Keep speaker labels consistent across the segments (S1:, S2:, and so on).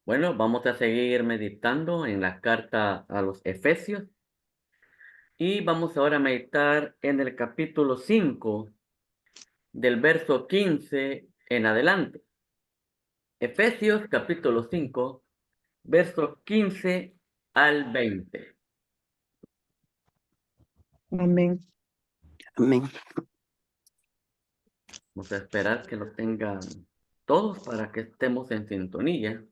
S1: Bueno, vamos a seguir meditando en la carta a los Efesios y vamos ahora a meditar en el capítulo 5 del verso 15 en adelante. Efesios capítulo 5, verso 15 al 20.
S2: Amén.
S3: Amén.
S1: Vamos a esperar que lo tengan todos para que estemos en sintonía.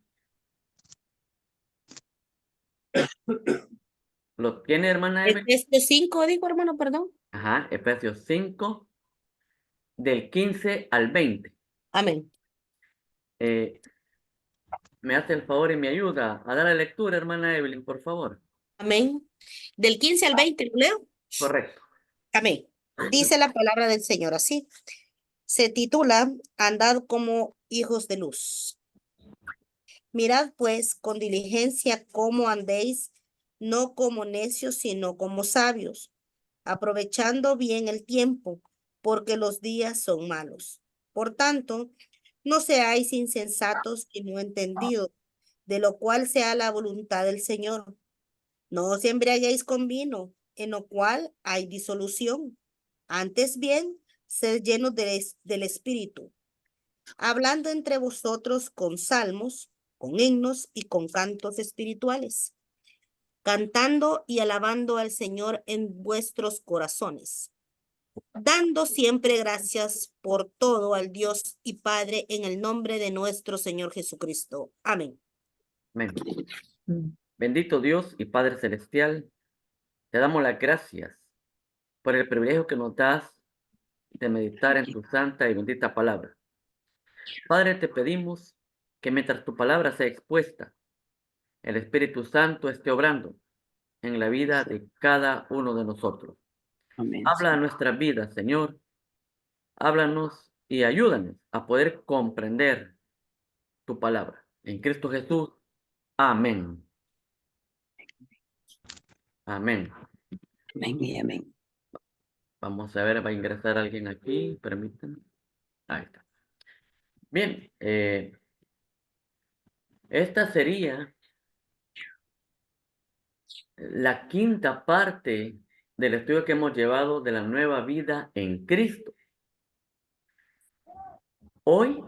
S1: ¿Lo tiene, hermana Evelyn?
S3: Efesios 5, dijo hermano, perdón.
S1: Ajá, Efesios 5, del 15 al 20.
S3: Amén.
S1: Me hace el favor y me ayuda a dar la lectura, hermana Evelyn, por favor.
S3: Amén. Del 15 al 20, ¿lo leo?
S1: Correcto.
S3: Amén. Dice la palabra del Señor así. Se titula Andad como hijos de luz. Mirad pues con diligencia cómo andéis, no como necios, sino como sabios, aprovechando bien el tiempo, porque los días son malos. Por tanto, no seáis insensatos y no entendidos, de lo cual sea la voluntad del Señor. No os embriaguéis con vino, en lo cual hay disolución. Antes bien, sed llenos del Espíritu, hablando entre vosotros con salmos, con himnos y con cantos espirituales, cantando y alabando al Señor en vuestros corazones, dando siempre gracias por todo al Dios y Padre en el nombre de nuestro Señor Jesucristo. Amén.
S1: Amén.
S2: Mm.
S1: Bendito Dios y Padre Celestial, te damos las gracias por el privilegio que nos das de meditar en tu santa y bendita palabra. Padre, te pedimos que mientras tu palabra sea expuesta, el Espíritu Santo esté obrando en la vida de cada uno de nosotros.
S3: Amén.
S1: Habla a nuestras vidas, Señor. Háblanos y ayúdanos a poder comprender tu palabra. En Cristo Jesús. Amén. Amén.
S3: Amén y amén.
S1: Vamos a ver, va a ingresar alguien aquí. Permítanme. Ahí está. Bien. Esta sería la quinta parte del estudio que hemos llevado de la nueva vida en Cristo. Hoy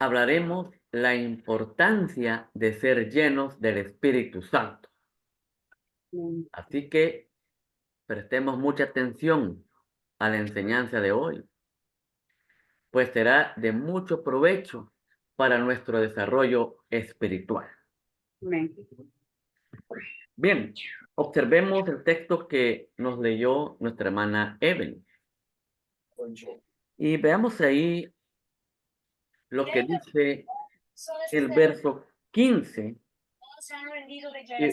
S1: hablaremos la importancia de ser llenos del Espíritu Santo. Así que prestemos mucha atención a la enseñanza de hoy, pues será de mucho provecho para nuestro desarrollo espiritual.
S2: Amén.
S1: Bien, observemos el texto que nos leyó nuestra hermana Evelyn. Y veamos ahí lo que dice el verso 15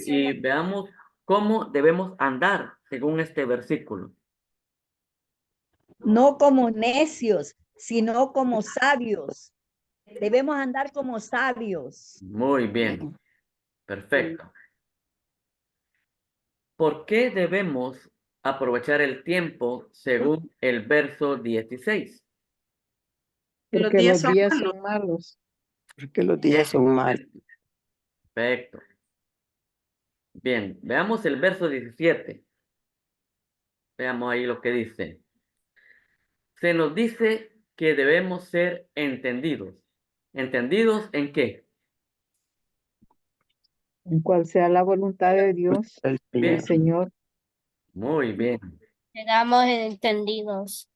S1: y veamos cómo debemos andar según este versículo.
S4: No como necios, sino como sabios. Debemos andar como sabios.
S1: Muy bien, perfecto. ¿Por qué debemos aprovechar el tiempo según el verso 16?
S2: Porque los días son malos.
S3: Porque los días son malos.
S1: Perfecto. Bien, veamos el verso 17. Veamos ahí lo que dice. Se nos dice que debemos ser entendidos. ¿Entendidos en qué?
S2: En cual sea la voluntad de Dios,
S3: El
S1: Bien,
S2: del Señor.
S1: muy bien.
S5: Quedamos entendidos.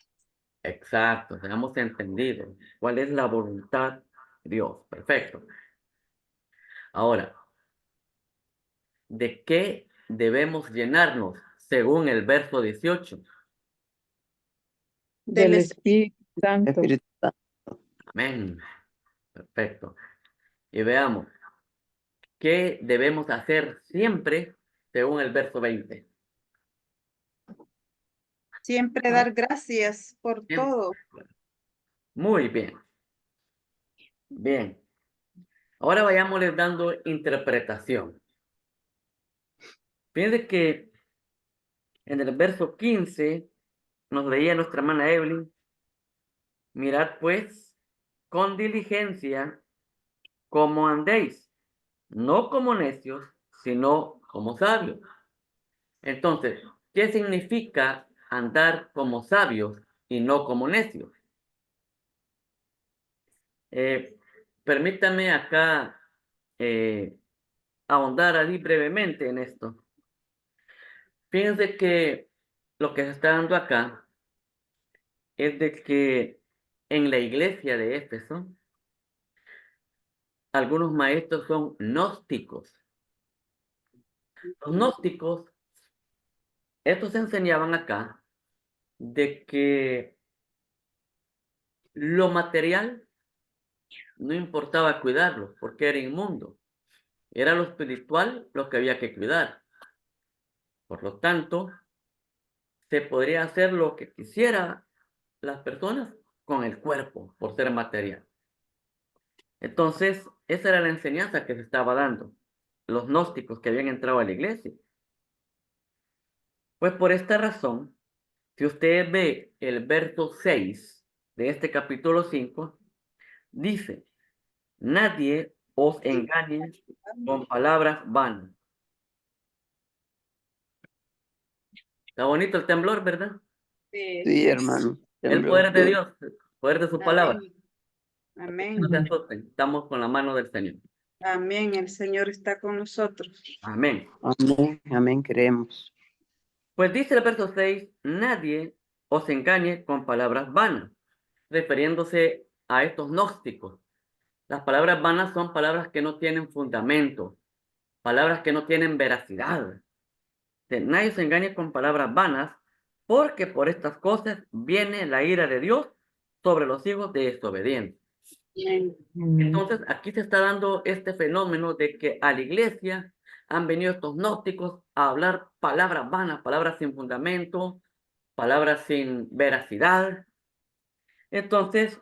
S1: Exacto, seamos entendidos. ¿Cuál es la voluntad de Dios? Perfecto. Ahora, ¿de qué debemos llenarnos según el verso 18?
S2: Del Espíritu Santo.
S3: Espíritu Santo.
S1: Amén. Perfecto. Y veamos, ¿qué debemos hacer siempre según el verso 20?
S6: Siempre dar gracias por
S1: Siempre.
S6: todo.
S1: Muy bien. Bien. Ahora vayámosles dando interpretación. Fíjense que en el verso 15 nos leía nuestra hermana Evelyn, mirad pues con diligencia cómo andéis. no como necios, sino como sabios. Entonces, ¿qué significa andar como sabios y no como necios? Permítame acá ahondar ahí brevemente en esto. Fíjense que lo que se está dando acá es de que en la iglesia de Éfeso, algunos maestros son gnósticos. Los gnósticos, estos enseñaban acá de que lo material no importaba cuidarlo porque era inmundo. Era lo espiritual lo que había que cuidar. Por lo tanto, se podría hacer lo que quisiera las personas con el cuerpo por ser material. Entonces, esa era la enseñanza que se estaba dando los gnósticos que habían entrado a la iglesia. Pues por esta razón, si usted ve el verso 6 de este capítulo 5, dice, nadie os engañe con palabras vanas. Está bonito el temblor, ¿verdad?
S2: Sí, hermano.
S1: El poder de Dios, el poder de su palabra.
S6: Amén.
S1: No se asusten, estamos con la mano del Señor.
S6: Amén. El Señor está con nosotros.
S1: Amén.
S2: Amén, amén, creemos.
S1: Pues dice el verso 6, nadie os engañe con palabras vanas, refiriéndose a estos gnósticos. Las palabras vanas son palabras que no tienen fundamento, palabras que no tienen veracidad. Nadie se engañe con palabras vanas, porque por estas cosas viene la ira de Dios sobre los hijos de desobediencia.
S6: Amén.
S1: Entonces, aquí se está dando este fenómeno de que a la iglesia han venido estos gnósticos a hablar palabras vanas, palabras sin fundamento, palabras sin veracidad. Entonces,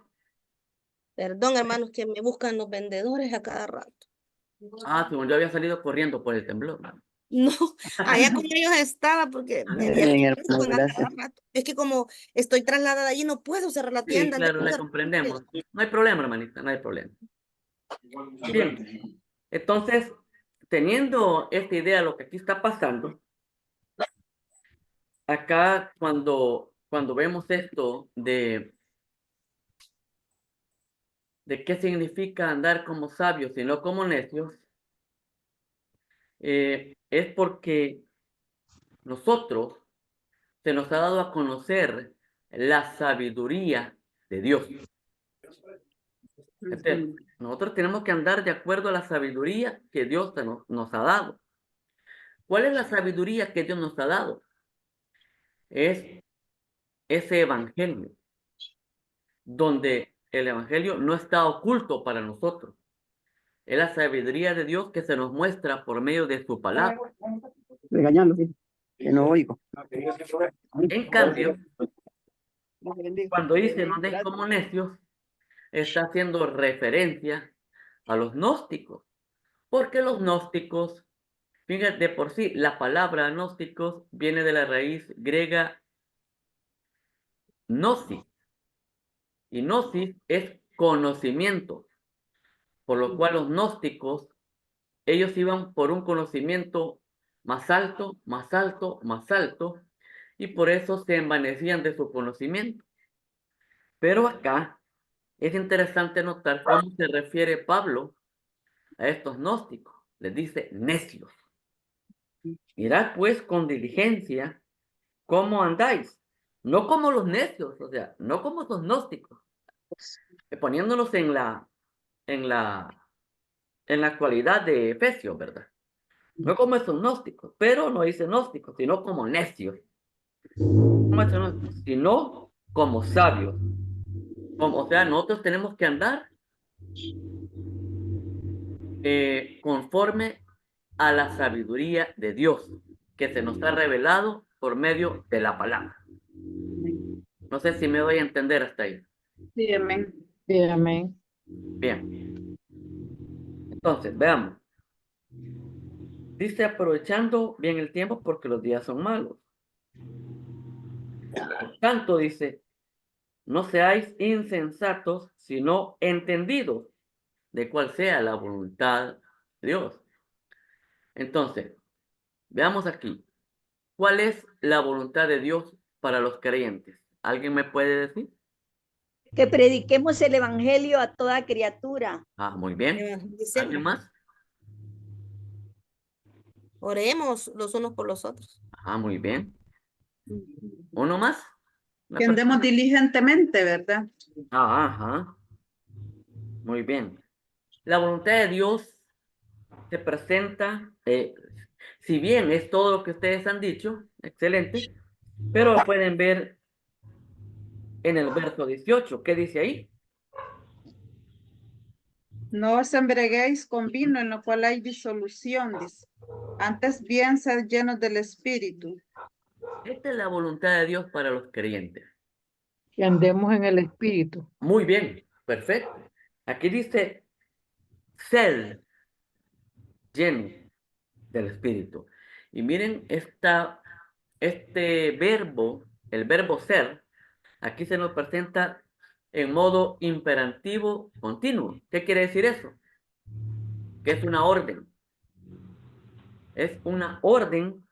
S3: Perdón, hermanos, que me buscan los vendedores a cada rato.
S1: según yo había salido corriendo por el temblor.
S3: No, allá con ellos estaba porque me
S2: Amén,
S3: me
S2: hermano,
S3: buscan a cada
S2: gracias.
S3: rato. Es que como estoy trasladada allí, no puedo cerrar la
S1: Sí,
S3: tienda.
S1: claro,
S3: tengo
S1: la
S3: que-
S1: comprendemos. No hay problema, hermanita, no hay problema. Bien, entonces, teniendo esta idea de lo que aquí está pasando, acá cuando vemos esto de qué significa andar como sabios y no como necios, es porque nosotros se nos ha dado a conocer la sabiduría de Dios. Entonces, nosotros tenemos que andar de acuerdo a la sabiduría que Dios nos ha dado. ¿Cuál es la sabiduría que Dios nos ha dado? Es ese evangelio, donde el evangelio no está oculto para nosotros. Es la sabiduría de Dios que se nos muestra por medio de su palabra.
S2: Regañando, sí, que no oigo.
S1: En cambio,
S2: Dios bendiga.
S1: cuando dice no deis como necios, está haciendo referencia a los gnósticos, porque los gnósticos, fíjate, de por sí, la palabra gnósticos viene de la raíz griega gnosis, y gnosis es conocimiento, por lo cual los gnósticos, ellos iban por un conocimiento más alto, más alto, más alto, y por eso se envanecían de su conocimiento. Pero acá es interesante notar cómo se refiere Pablo a estos gnósticos. Les dice necios. Mirad pues con diligencia cómo andáis. No como los necios, o sea, no como los gnósticos. Poniéndonos en la, en la actualidad de Efesios, ¿verdad? No como esos gnósticos, pero no dice gnósticos, sino como necios. Sino como sabios. O sea, nosotros tenemos que andar conforme a la sabiduría de Dios que se nos ha revelado por medio de la palabra. No sé si me doy a entender hasta ahí.
S6: Sí, amén.
S2: Sí, amén.
S1: Bien, entonces veamos. Dice aprovechando bien el tiempo porque los días son malos. Por tanto, dice, no seáis insensatos, sino entendidos de cuál sea la voluntad Dios. Entonces, veamos aquí. ¿Cuál es la voluntad de Dios para los creyentes? ¿Alguien me puede decir?
S4: Que prediquemos el evangelio a toda criatura.
S1: Ah, muy bien.
S3: Evangelicemos.
S1: ¿Alguien más?
S3: Oremos los unos por los otros.
S1: Ah, muy bien. ¿Uno más? ¿Una
S6: Que andemos
S1: persona?
S6: diligentemente, ¿verdad?
S1: Ah, ajá. Muy bien. La voluntad de Dios se presenta, si bien es todo lo que ustedes han dicho, excelente, pero lo pueden ver en el verso 18. ¿Qué dice ahí?
S6: No os embriaguéis con vino en lo cual hay disolución, dice. Antes bien ser llenos del Espíritu.
S1: Esta es la voluntad de Dios para los creyentes.
S2: Que andemos en el Espíritu.
S1: Muy bien, perfecto. Aquí dice, sed lleno del Espíritu. Y miren este verbo, el verbo ser, aquí se nos presenta en modo imperativo continuo. ¿Qué quiere decir eso? Que es una orden. Es una orden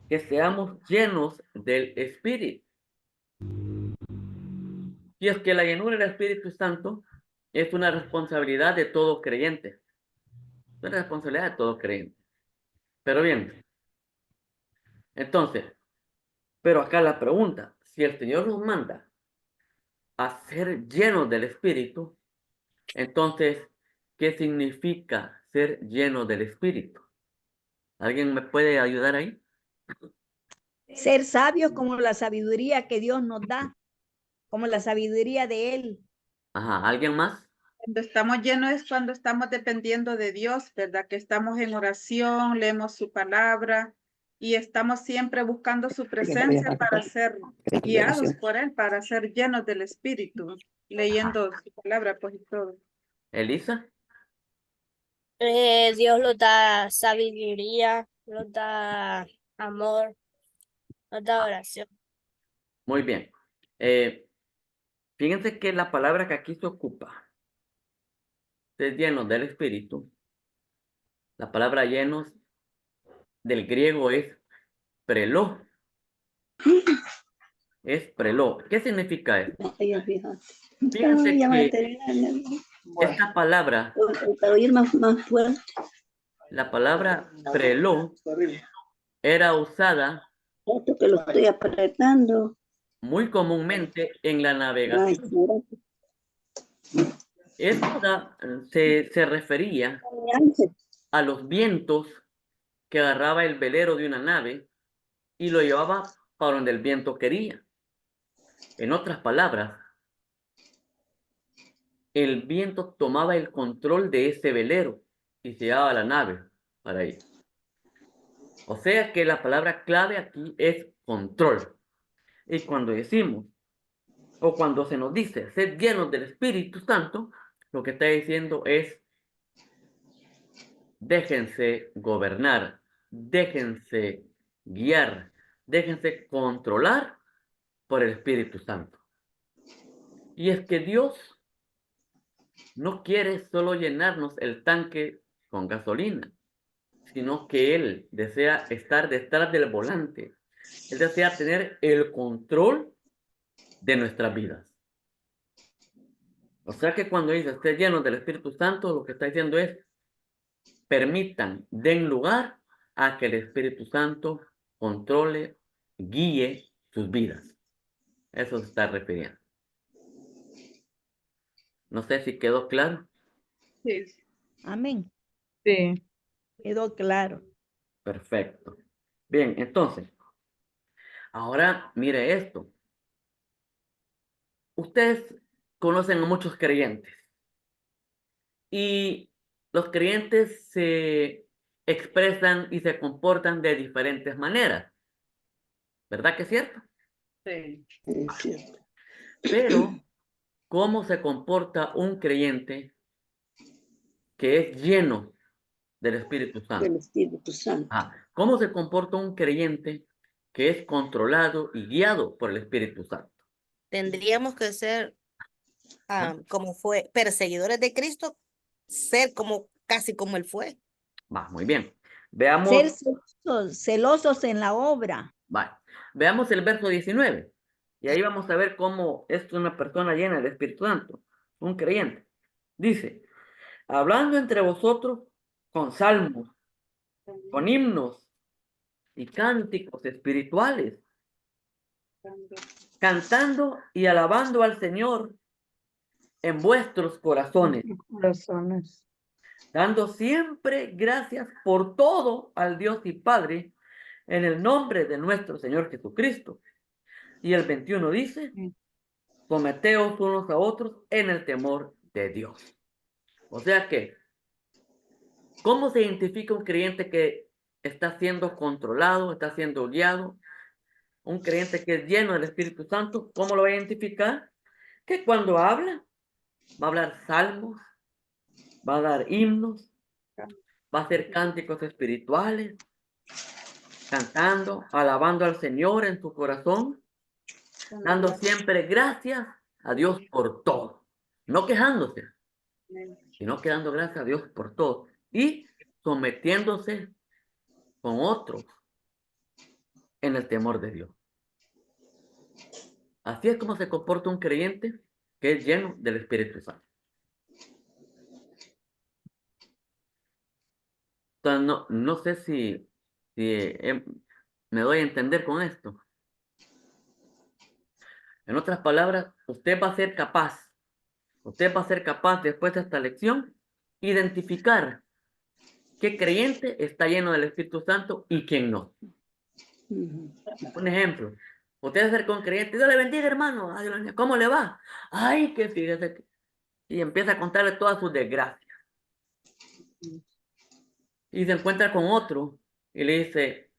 S1: que seamos llenos del Espíritu. Y es que la llenura del Espíritu Santo es una responsabilidad de todo creyente. Es una responsabilidad de todo creyente. Pero bien, entonces, pero acá la pregunta, si el Señor nos manda a ser llenos del Espíritu, entonces, ¿qué significa ser lleno del Espíritu? ¿Alguien me puede ayudar ahí?
S4: Ser sabios como la sabiduría que Dios nos da, como la sabiduría de Él.
S1: Ajá, ¿alguien más?
S6: Cuando estamos llenos es cuando estamos dependiendo de Dios, ¿verdad? Que estamos en oración, leemos su palabra y estamos siempre buscando su presencia para ser guiados por Él, para ser llenos del Espíritu, leyendo su palabra, pues y todo.
S1: ¿Elisa?
S5: Dios nos da sabiduría, nos da amor, nos da oración.
S1: Muy bien. Fíjense que la palabra que aquí se ocupa, ser llenos del Espíritu, la palabra llenos del griego es preló. Es preló. ¿Qué significa esto? Fíjense que esta palabra, la palabra preló, era usada
S7: Esto que lo estoy apretando.
S1: muy comúnmente en la navegación. Esta se refería a los vientos que agarraba el velero de una nave y lo llevaba para donde el viento quería. En otras palabras, el viento tomaba el control de ese velero y se llevaba la nave para ahí. O sea que la palabra clave aquí es control. Y cuando decimos, o cuando se nos dice ser llenos del Espíritu Santo, lo que está diciendo es déjense gobernar, déjense guiar, déjense controlar por el Espíritu Santo. Y es que Dios no quiere solo llenarnos el tanque con gasolina, sino que Él desea estar detrás del volante. Él desea tener el control de nuestras vidas. O sea que cuando dice esté lleno del Espíritu Santo, lo que está diciendo es permitan, den lugar a que el Espíritu Santo controle, guíe sus vidas. Eso se está refiriendo. No sé si quedó claro.
S6: Sí.
S4: Amén.
S2: Sí.
S4: Quedó claro.
S1: Perfecto. Bien, entonces, ahora mire esto. Ustedes conocen a muchos creyentes y los creyentes se expresan y se comportan de diferentes maneras. ¿Verdad que es cierto?
S6: Sí.
S7: Es cierto.
S1: Pero, ¿cómo se comporta un creyente que es lleno del Espíritu
S7: Del
S1: Santo?
S7: Espíritu Santo.
S1: ¿Cómo se comporta un creyente que es controlado y guiado por el Espíritu Santo?
S3: Tendríamos que ser, como fue, perseguidores de Cristo, ser como casi como Él fue.
S1: Va, muy bien. Veamos,
S4: Ser celosos en la obra.
S1: va, veamos el verso 19. Y ahí vamos a ver cómo es una persona llena del Espíritu Santo, un creyente. Dice, hablando entre vosotros con salmos, con himnos y cánticos espirituales, cantando y alabando al Señor en vuestros corazones,
S2: Corazones.
S1: dando siempre gracias por todo al Dios y Padre en el nombre de nuestro Señor Jesucristo. Y el 21 dice, someteos unos a otros en el temor de Dios. O sea que, ¿cómo se identifica un creyente que está siendo controlado, está siendo guiado? Un creyente que es lleno del Espíritu Santo, ¿cómo lo va a identificar? Que cuando habla, va a hablar salmos, va a dar himnos, va a hacer cánticos espirituales, cantando, alabando al Señor en su corazón, dando siempre gracias a Dios por todo, no quejándose, sino que dando gracias a Dios por todo y sometiéndose con otros en el temor de Dios. Así es como se comporta un creyente que es lleno del Espíritu Santo. Entonces, no sé si me doy a entender con esto. En otras palabras, usted va a ser capaz después de esta lección, identificar qué creyente está lleno del Espíritu Santo y quién no. Un ejemplo, usted acerca a un creyente, Dios le bendiga, hermano, ay, ¿cómo le va? Ay, que fíjese que... Y empieza a contarle todas sus desgracias. Y se encuentra con otro y le dice,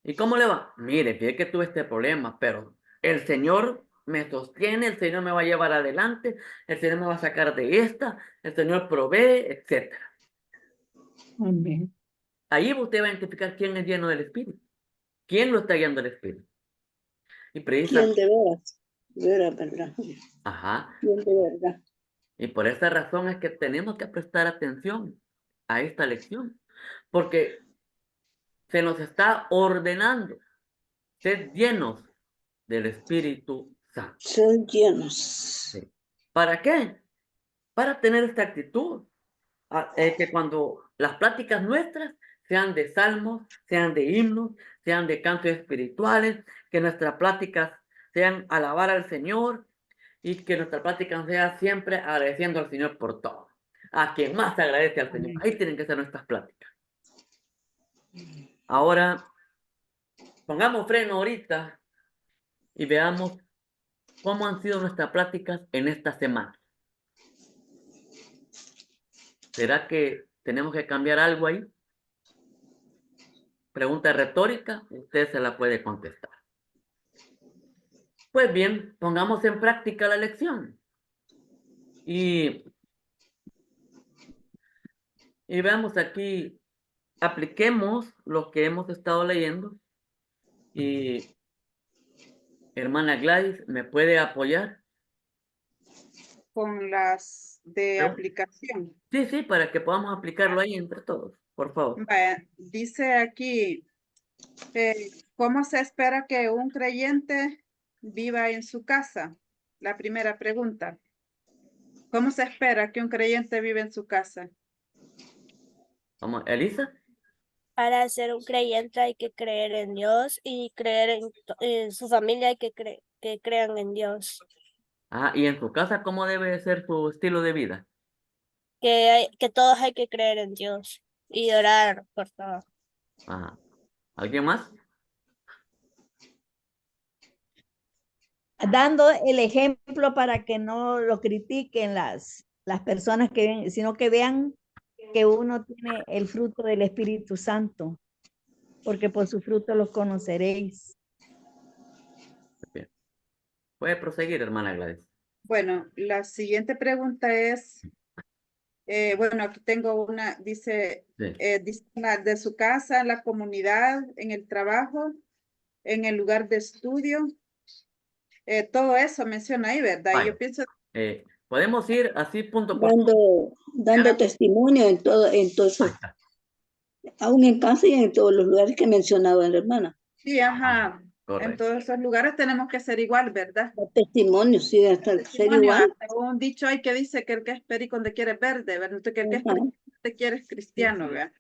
S1: ¿y cómo le va? Mire, fíjate que tuve este problema, pero el Señor me sostiene, el Señor me va a llevar adelante, el Señor me va a sacar de esta, el Señor provee, etc.
S2: Amén.
S1: Ahí usted va a identificar quién es lleno del Espíritu, quién lo está guiando el Espíritu. Y
S7: ¿Quién de veras? Veras, ¿verdad?
S1: Ajá.
S7: ¿Quién de verdad?
S1: Y por esa razón es que tenemos que prestar atención a esta lección, porque se nos está ordenando ser llenos del Espíritu Santo.
S7: Ser llenos.
S1: Sí. ¿Para qué? Para tener esta actitud, que cuando las pláticas nuestras sean de salmos, sean de himnos, sean de cantos espirituales, que nuestras pláticas sean alabar al Señor y que nuestra plática sea siempre agradeciendo al Señor por todo. A quien más agradece al Señor. Ahí tienen que ser nuestras pláticas. Ahora, pongamos freno ahorita y veamos cómo han sido nuestras pláticas en esta semana. ¿Será que tenemos que cambiar algo ahí? Pregunta retórica, usted se la puede contestar. Pues bien, pongamos en práctica la lección. Y veamos aquí, apliquemos lo que hemos estado leyendo. Y hermana Gladys, ¿me puede apoyar?
S6: Con las de
S1: ¿No?
S6: aplicación.
S1: Sí, sí, para que podamos aplicarlo ahí entre todos, por favor.
S6: Vaya, dice aquí, ¿cómo se espera que un creyente viva en su casa? La primera pregunta. ¿Cómo se espera que un creyente viva en su casa?
S1: Vamos, Elisa.
S5: Para ser un creyente hay que creer en Dios y creer en su familia, hay que crean en Dios.
S1: Ah, y en su casa, ¿cómo debe ser su estilo de vida?
S5: Que todos hay que creer en Dios y orar por todo.
S1: Ah, ¿alguien más?
S4: Dando el ejemplo para que no lo critiquen las personas que ven, sino que vean que uno tiene el fruto del Espíritu Santo, porque por su fruto los conoceréis.
S1: Bien. Puede proseguir, hermana Gladys.
S6: Bueno, la siguiente pregunta es, bueno, aquí tengo una, dice,
S1: Sí.
S6: dice de su casa, en la comunidad, en el trabajo, en el lugar de estudio. Todo eso menciona ahí, ¿verdad?
S1: Vaya.
S6: Y yo pienso...
S1: Podemos ir así punto por punto.
S7: Dando testimonio en todo eso. Aún en casa y en todos los lugares que mencionaba la hermana.
S6: Sí, ajá. En
S1: Correcto.
S6: todos esos lugares tenemos que ser igual, ¿verdad?
S7: Los testimonios, sí, hasta ser
S6: Testimonio,
S7: igual.
S6: hasta un dicho hay que dice que el que es perico donde quiere verde, ¿verdad? Que el que es
S7: Ajá.
S6: perico donde quiere es cristiano, ¿verdad?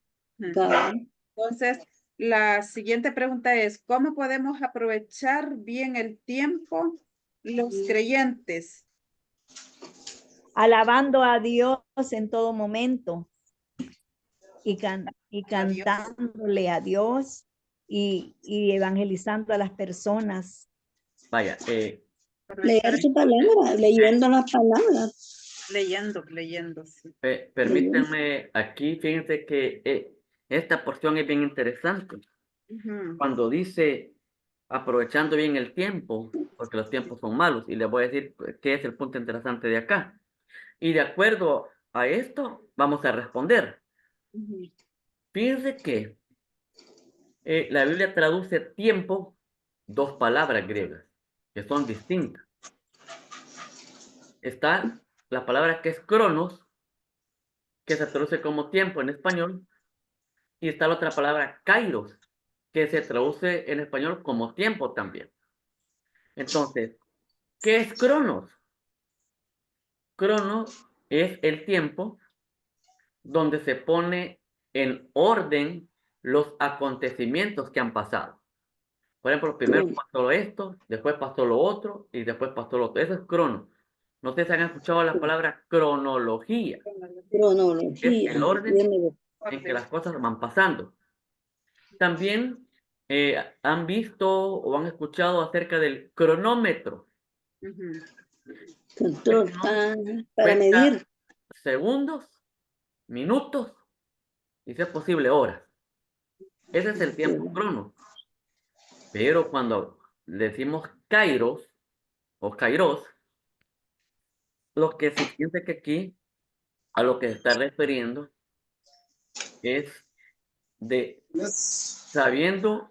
S7: Cabal.
S6: Entonces, la siguiente pregunta es, ¿cómo podemos aprovechar bien el tiempo los creyentes?
S4: Alabando a Dios en todo momento y
S6: A Dios.
S4: cantándole a Dios y evangelizando a las personas.
S1: Vaya,
S6: Aprovechar
S7: Leer su palabra, leyendo las palabras.
S6: leyendo, sí.
S1: permítanme aquí, fíjense que esta porción es bien interesante.
S6: Ujú.
S1: Cuando dice aprovechando bien el tiempo, porque los tiempos son malos, y les voy a decir qué es el punto interesante de acá. Y de acuerdo a esto, vamos a responder.
S6: Ujú.
S1: Fíjense que la Biblia traduce tiempo, dos palabras griegas, que son distintas. Está la palabra que es cronos, que se traduce como tiempo en español, y está la otra palabra kairos, que se traduce en español como tiempo también. Entonces, ¿qué es cronos? Cronos es el tiempo donde se pone en orden los acontecimientos que han pasado. Por ejemplo, primero pasó esto, después pasó lo otro y después pasó lo otro. Eso es crono. No sé si han escuchado la palabra cronología.
S7: Cronología.
S1: Es el orden
S7: Viene
S1: en que las cosas van pasando. También han visto o han escuchado acerca del cronómetro.
S6: Ujú.
S7: control. Para
S1: Cuenta
S7: medir.
S1: segundos, minutos y si es posible horas. Ese es el tiempo crono. Pero cuando decimos kairos o kairos, lo que se piensa que aquí a lo que se está refiriendo es de sabiendo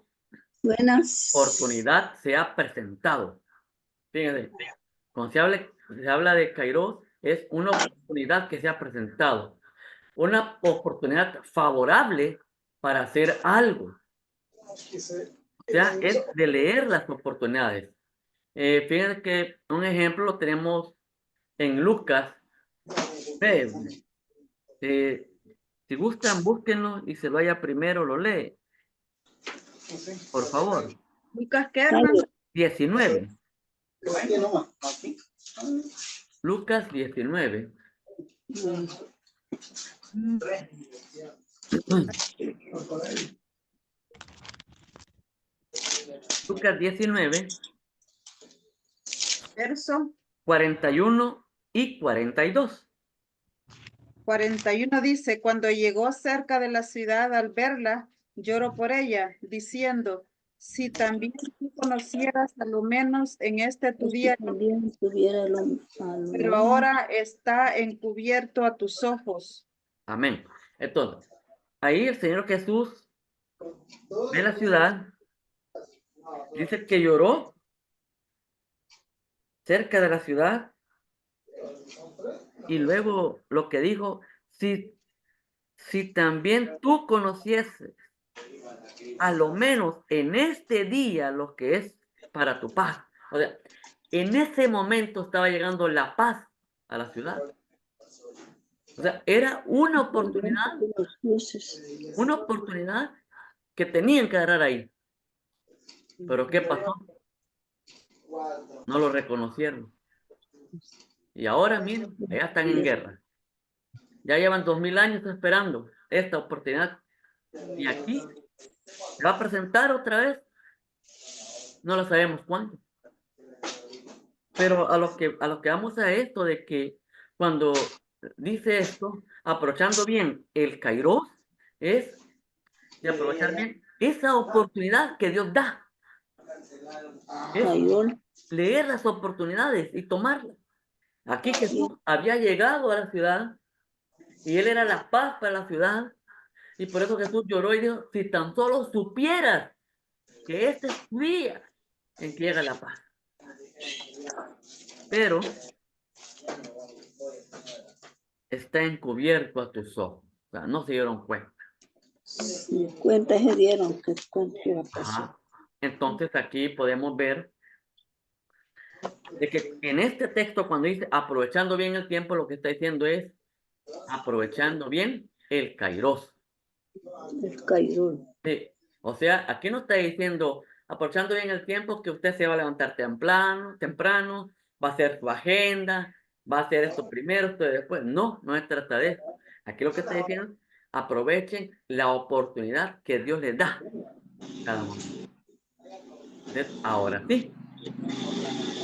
S7: Buenas.
S1: oportunidad se ha presentado. Fíjense, cuando se habla de kairos, es una oportunidad que se ha presentado. Una oportunidad favorable para hacer algo. O sea, es de leer las oportunidades. Fíjense que un ejemplo lo tenemos en Lucas. Si gustan, búsquenlo y se vaya primero, lo lee. Por favor.
S6: Lucas, ¿qué, hermano?
S1: 19. Lucas 19. Lucas 19,
S6: Verso
S1: 41 y 42.
S6: 41 dice, cuando llegó cerca de la ciudad al verla, lloró por ella, diciendo, si también tú conocieras a lo menos en este tu día,
S7: También tuviera
S6: pero ahora está encubierto a tus ojos.
S1: Amén. Entonces, ahí el Señor Jesús ve la ciudad, dice que lloró cerca de la ciudad y luego lo que dijo, si también tú conocieses a lo menos en este día lo que es para tu paz. O sea, en ese momento estaba llegando la paz a la ciudad. O sea, era una oportunidad que tenían que agarrar ahí. Pero ¿qué pasó? No lo reconocieron. Y ahora, miren, ya están en guerra. Ya llevan 2000 años esperando esta oportunidad. Y aquí se va a presentar otra vez. No lo sabemos cuándo. Pero a lo que vamos a esto de que cuando dice esto, aprovechando bien el kairos, es de aprovechar bien esa oportunidad que Dios da. Es leer las oportunidades y tomarlas. Aquí Jesús había llegado a la ciudad y él era la paz para la ciudad. Y por eso Jesús lloró y dijo, si tan solo supieras que este es tu día en que llega la paz. Pero está encubierto a tus ojos. O sea, no se dieron cuenta.
S7: Ni cuenta se dieron que cuánto iba a pasar.
S1: Ajá. Entonces aquí podemos ver de que en este texto cuando dice aprovechando bien el tiempo, lo que está diciendo es aprovechando bien el kairos.
S7: El cairón.
S1: Sí. O sea, aquí no está diciendo aprovechando bien el tiempo que usted se va a levantar temprano, va a hacer su agenda, va a hacer esto primero, esto después. No, no se trata de eso. Aquí lo que está diciendo, aprovechen la oportunidad que Dios les da cada momento. Entonces, ahora sí,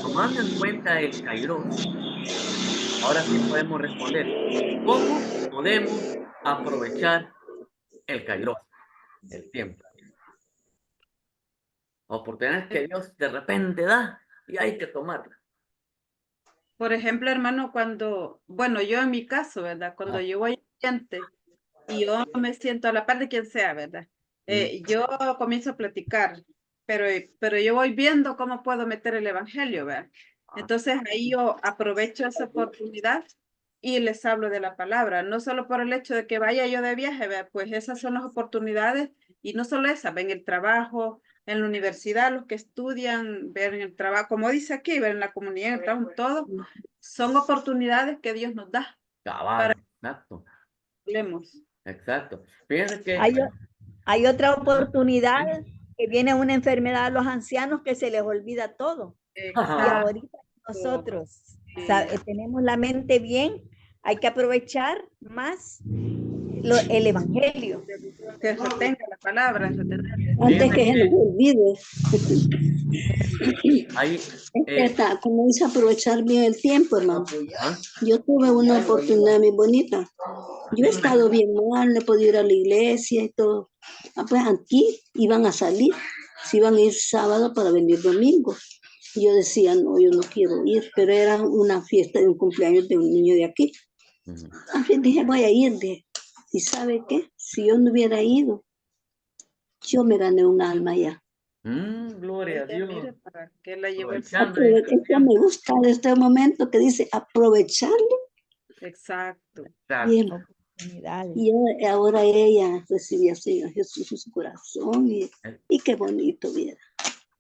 S1: tomando en cuenta el kairos, ahora sí podemos responder, ¿cómo podemos aprovechar el kairos, el tiempo? Oportunidades que Dios de repente da y hay que tomarla.
S6: Por ejemplo, hermano, cuando, bueno, yo en mi caso, ¿verdad? Cuando
S1: Ah.
S6: yo voy a gente y yo me siento a la par de quien sea, ¿verdad? Yo comienzo a platicar, pero yo voy viendo cómo puedo meter el evangelio, ¿verdad? Entonces ahí yo aprovecho esa oportunidad y les hablo de la palabra, no solo por el hecho de que vaya yo de viaje, ¿verdad? Pues esas son las oportunidades y no solo esas, ven el trabajo, en la universidad, los que estudian, ver en el trabajo, como dice aquí, ver en la comunidad, en el trabajo, todo, son oportunidades que Dios nos da.
S1: Cabal, exacto,
S6: Hablemos.
S1: exacto. Fíjense que
S4: Hay otra oportunidad que viene una enfermedad a los ancianos que se les olvida todo. Y
S6: Exacto.
S4: ahorita nosotros tenemos la mente bien, hay que aprovechar más el evangelio.
S6: Que retenga la palabra, retener.
S7: Antes que se nos olvide.
S1: ahí,
S7: Está, como dice, aprovechar bien el tiempo, hermano.
S1: ¿ah?
S7: Yo tuve una oportunidad muy bonita. Yo he estado bien mal, no he podido ir a la iglesia y todo. Pues aquí iban a salir, se iban a ir sábado para venir domingo. Y yo decía, no, yo no quiero ir, pero era una fiesta de un cumpleaños de un niño de aquí. Así dije, voy a ir. ¿Y sabe qué? Si yo no hubiera ido, yo me gané un alma ya.
S1: Gloria a Dios.
S6: Mire, para que la lleve el
S1: Aprovechando
S6: Señor.
S7: Esto me gusta de este momento que dice aprovecharlo
S6: Exacto.
S7: bien.
S4: Oportunidades.
S7: Y ahora ella recibía al Señor Jesús en su corazón y qué bonito, viera.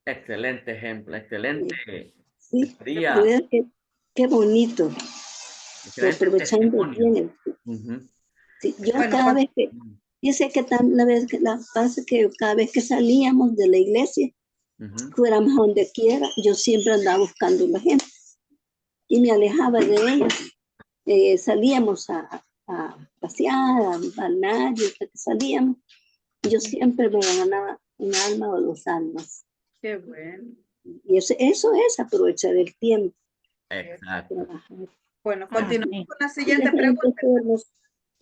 S1: Excelente ejemplo, excelente
S7: Sí,
S1: día,
S7: viera qué bonito.
S1: excelente
S7: Aprovechando
S1: testimonio.
S7: bien.
S1: Ujú.
S7: Sí, yo
S6: Bueno,
S7: cada vez que, yo sé que cada vez que salíamos de la iglesia, fuéramos a donde quiera, yo siempre andaba buscando a la gente y me alejaba de ellos. Salíamos a pasear, a balneario, hasta que salíamos. Yo siempre me ganaba un alma o dos almas.
S6: qué bueno.
S7: Y eso es aprovechar el tiempo.
S1: Exacto.
S7: Trabajar.
S6: Bueno, continuamos
S4: Amén.
S6: con la siguiente pregunta.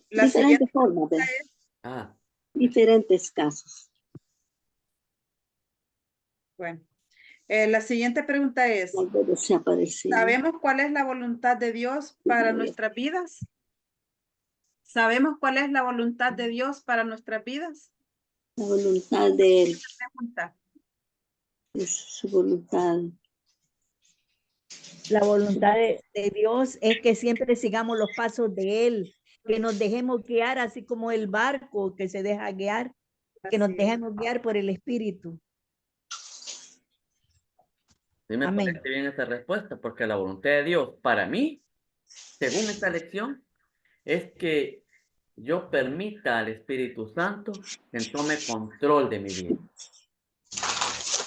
S6: La
S7: Diferentes
S6: siguiente
S7: formas,
S6: pregunta es,
S1: Ah,
S7: diferentes casos.
S6: bueno, la siguiente pregunta es,
S7: Algo se aparece.
S6: ¿sabemos cuál es la voluntad de Dios para nuestras vidas? ¿Sabemos cuál es la voluntad de Dios para nuestras vidas?
S7: La voluntad de Él
S6: Pregunta.
S7: es su voluntad.
S4: La voluntad de Dios es que siempre sigamos los pasos de Él, que nos dejemos guiar así como el barco que se deja guiar, que nos
S6: Así es.
S4: dejemos guiar por el Espíritu.
S1: sí me
S4: Amén.
S1: parece bien esta respuesta, porque la voluntad de Dios para mí, según esta lección, es que yo permita al Espíritu Santo que tome control de mi vida.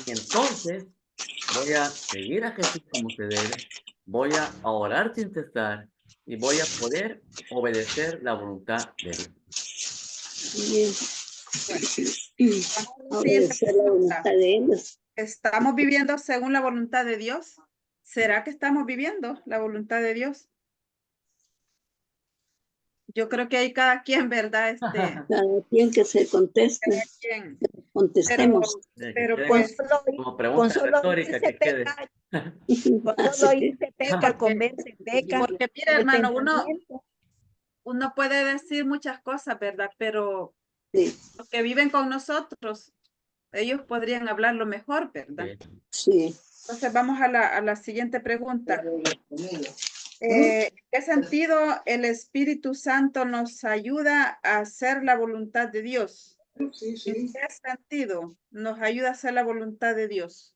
S1: Y entonces voy a seguir a Jesús como se debe, voy a orar sin cesar y voy a poder obedecer la voluntad de Dios.
S7: Bien.
S6: Vamos a la siguiente
S7: Obedecer la voluntad
S6: pregunta.
S7: de Él.
S6: ¿Estamos viviendo según la voluntad de Dios? ¿Será que estamos viviendo la voluntad de Dios? Yo creo que hay cada quien, ¿verdad?
S7: Cada quien que se conteste,
S6: Cada quien.
S7: contestemos.
S6: Pero
S1: Que
S6: pues,
S1: como
S4: Con
S1: pregunta
S4: solo
S1: retórica
S4: irse
S1: que quede.
S4: peca, con solo irse peca, convence, peca.
S6: porque mira,
S4: El
S6: hermano,
S4: pensamiento.
S6: uno puede decir muchas cosas, ¿verdad? Pero
S7: Sí,
S6: los que viven con nosotros, ellos podrían hablarlo mejor, ¿verdad?
S7: sí.
S6: Entonces vamos a la siguiente pregunta. ¿En qué sentido el Espíritu Santo nos ayuda a hacer la voluntad de Dios? ¿En qué sentido nos ayuda a hacer la voluntad de Dios?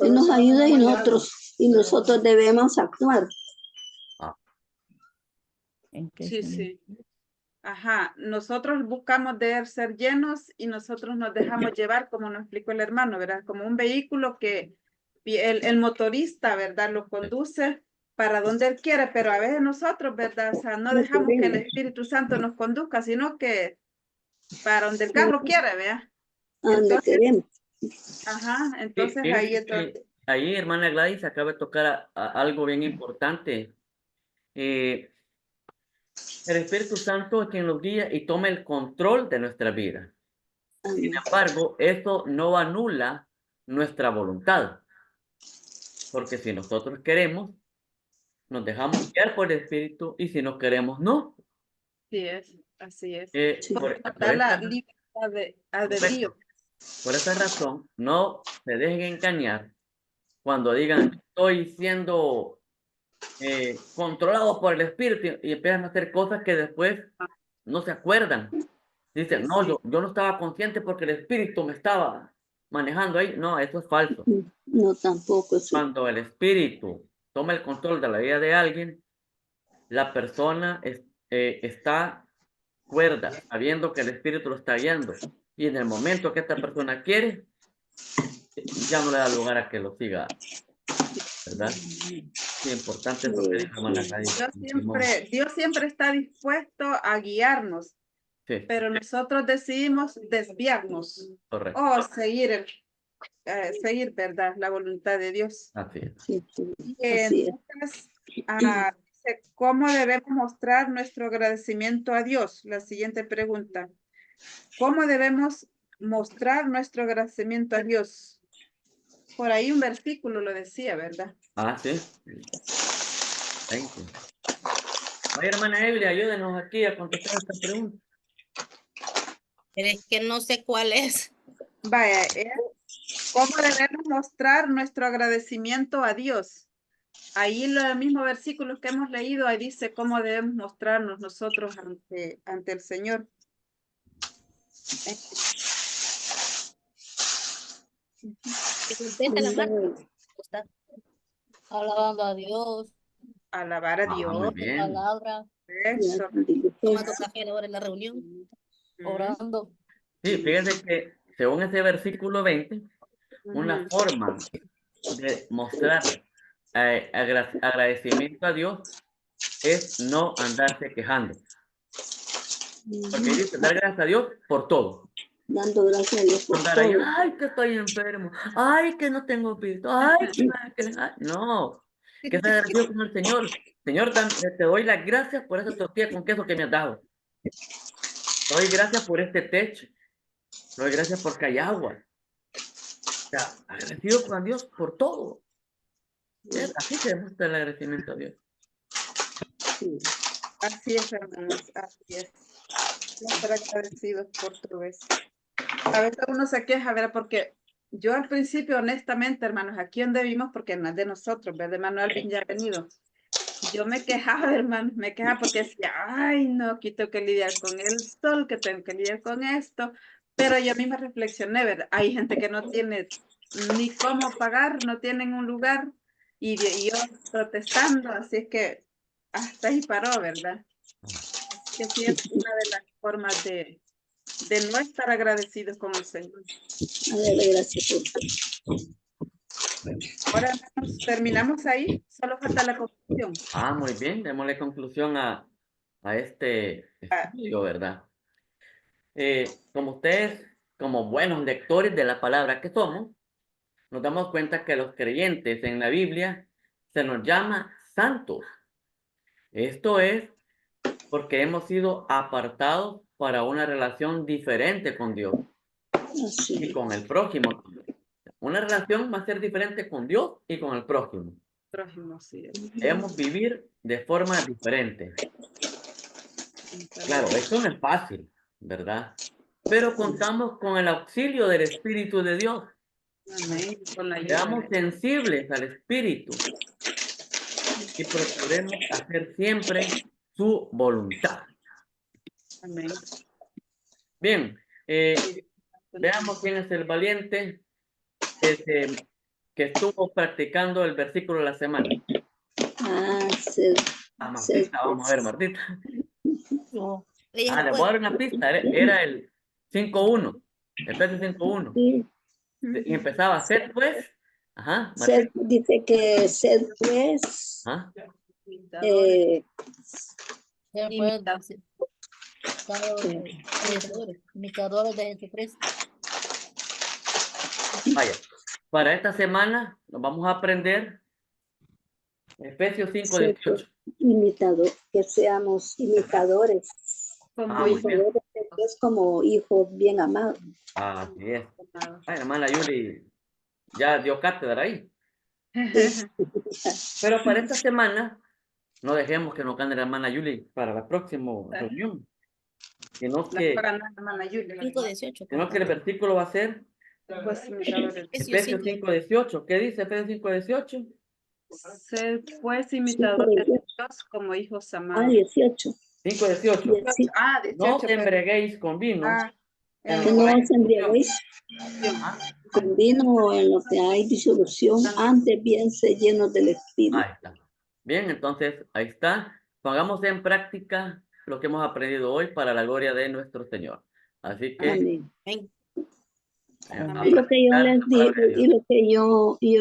S7: Él nos ayuda y nosotros debemos actuar.
S4: ¿En qué
S6: Sí,
S4: sentido?
S6: sí. Ajá, nosotros buscamos de ser llenos y nosotros nos dejamos llevar, como nos explicó el hermano, ¿verdad? Como un vehículo que el motorista, ¿verdad? Lo conduce para donde él quiere, pero a veces nosotros, ¿verdad? O sea, no dejamos que el Espíritu Santo nos conduzca, sino que para donde el carro quiere, ¿verdad?
S7: A donde
S6: Entonces,
S7: queremos.
S6: ajá,
S1: Sí,
S6: entonces
S1: fíjese
S6: ahí es donde...
S1: que ahí, hermana Gladys, acaba de tocar algo bien importante. El Espíritu Santo es quien nos guía y toma el control de nuestra vida. Sin
S7: Amén.
S1: embargo, esto no anula nuestra voluntad, porque si nosotros queremos, nos dejamos guiar por el Espíritu y si no queremos, no.
S6: Sí es, así es.
S7: Sí.
S6: Porque nos
S1: Por
S6: da la
S1: esta,
S6: libertad de albedrío.
S1: por esta razón, no se dejen engañar cuando digan, estoy siendo controlados por el Espíritu y empiezan a hacer cosas que después no se acuerdan. Dicen,
S6: Sí,
S1: no,
S6: sí.
S1: yo no estaba consciente porque el Espíritu me estaba manejando ahí. No, eso es falso.
S7: No, tampoco. Sí.
S1: Cuando el Espíritu toma el control de la vida de alguien, la persona está cuerda, sabiendo que el Espíritu lo está guiando. Y en el momento que esta persona quiere, ya no le da lugar a que lo siga, ¿verdad? Sí, importante eso que dijo hermana Gladys.
S6: Dios siempre está dispuesto a guiarnos,
S1: Sí,
S6: pero nosotros decidimos desviarnos
S1: correcto.
S6: o seguir, ¿verdad? La voluntad de Dios.
S1: Así es.
S7: Sí, sí.
S6: Y
S7: Así es.
S6: entonces, dice, ¿cómo debemos mostrar nuestro agradecimiento a Dios? La siguiente pregunta. ¿Cómo debemos mostrar nuestro agradecimiento a Dios? Por ahí un versículo lo decía, ¿verdad?
S1: Ah, sí. Thank you. Oye, hermana Evelyn, ayúdenos aquí a contestar esta pregunta.
S3: Pero es que no sé cuál es.
S6: Vaya, ¿cómo debemos mostrar nuestro agradecimiento a Dios? Ahí los mismos versículos que hemos leído, ahí dice cómo debemos mostrarnos nosotros ante el Señor.
S3: Que conteste la mano. Está alabando a Dios,
S6: Alabar a
S1: Ah,
S6: Dios.
S1: muy bien.
S3: palabra,
S6: Eso.
S3: tomando café a la hora de la reunión, orando.
S1: Sí, fíjense que según ese versículo 20, una forma de mostrar agradecimiento a Dios es no andarse quejando. Porque dice, dar gracias a Dios por todo.
S7: Dando gracias a Dios por
S1: Andar ahí,
S7: todo.
S1: ay, que estoy enfermo, ay, que no tengo visto, ay, no, que sea agradecido con el Señor. Señor, te doy las gracias por esa tortilla con queso que me has dado. Te doy gracias por este techo. Te doy gracias porque hay agua. O sea, agradecido con Dios por todo. Así se demuestra el agradecimiento a Dios.
S7: Sí.
S6: Así es, hermanos, así es. Estar agradecidos por todo eso. A veces uno se queja, ¿verdad? Porque yo al principio, honestamente, hermanos, aquí donde vivimos, porque no es de nosotros, ¿verdad? Hermano Alvin ya ha venido. Yo me quejaba, hermano, me quejaba porque decía, ay, no, aquí tengo que lidiar con el sol, que tengo que lidiar con esto. Pero yo misma reflexioné, ¿verdad? Hay gente que no tiene ni cómo pagar, no tienen un lugar, y yo protestando, así es que hasta ahí paró, ¿verdad? Que sí es una de las formas de no estar agradecidos con el Señor.
S7: A darle gracias por todo.
S6: Ahora, hermanos, terminamos ahí, solo falta la conclusión.
S1: Ah, muy bien, démosle conclusión a este estudio, ¿verdad? Como ustedes, como buenos lectores de la palabra que somos, nos damos cuenta que los creyentes en la Biblia se nos llama santos. Esto es porque hemos sido apartados para una relación diferente con Dios
S7: Así
S1: y
S7: es.
S1: con el prójimo. Una relación va a ser diferente con Dios y con el prójimo.
S6: Prójimo, sí.
S1: Debemos vivir de forma diferente. Claro, esto no es fácil, ¿verdad? Pero contamos con el auxilio del Espíritu de Dios.
S6: Amén. Con la ayuda
S1: Seamos
S6: de
S1: sensibles al Espíritu y procuremos hacer siempre su voluntad.
S6: Amén.
S1: Bien, veamos quién es el valiente que estuvo practicando el versículo de la semana. A Martita, vamos a ver, Martita.
S3: No, ella
S1: Le
S3: no
S1: voy a dar
S3: puede.
S1: una pista. Era el 5:1. Efesios 5:1.
S7: Sí.
S1: Y empezaba, sed pues. Ajá,
S7: Sed,
S1: Martita.
S7: dice que sed pues,
S1: Ajá.
S3: Imitadores de Jesucristo.
S1: Vaya, para esta semana nos vamos a aprender Efesios 5:18.
S7: imitador, que seamos imitadores.
S6: Como
S1: muy
S6: hijo.
S1: bien.
S7: Imitadores de Dios como hijos bien amados.
S1: Así es. Ay, hermana Yuli, ya dio cátedra ahí. Pero para esta semana, no dejemos que nos gane la hermana Yuli para la próxima reunión. Sino que,
S6: Para nada, hermana Julia.
S3: 5:18.
S1: sino que el versículo va a ser
S6: Pues imitadores.
S1: Efesios 5:18. ¿Qué dice Efesios 5:18?
S6: Sed pues imitadores de Dios como hijos amados.
S7: 18.
S1: 5:18.
S7: 18.
S1: No
S6: 18,
S1: os embriaguéis con vino. En
S7: Que
S1: lo
S7: no
S1: que hay
S7: os embriaguéis
S1: Ah,
S7: con vino en lo que hay disolución, antes bien se llenos del Espíritu.
S1: ahí está. Bien, entonces ahí está. Pongamos en práctica lo que hemos aprendido hoy para la gloria de nuestro Señor. Así que
S7: Amén.
S3: Amén.
S1: a
S7: Y lo que yo
S1: practicar
S7: les
S1: la palabra de
S7: digo,
S1: Dios.
S7: y lo que yo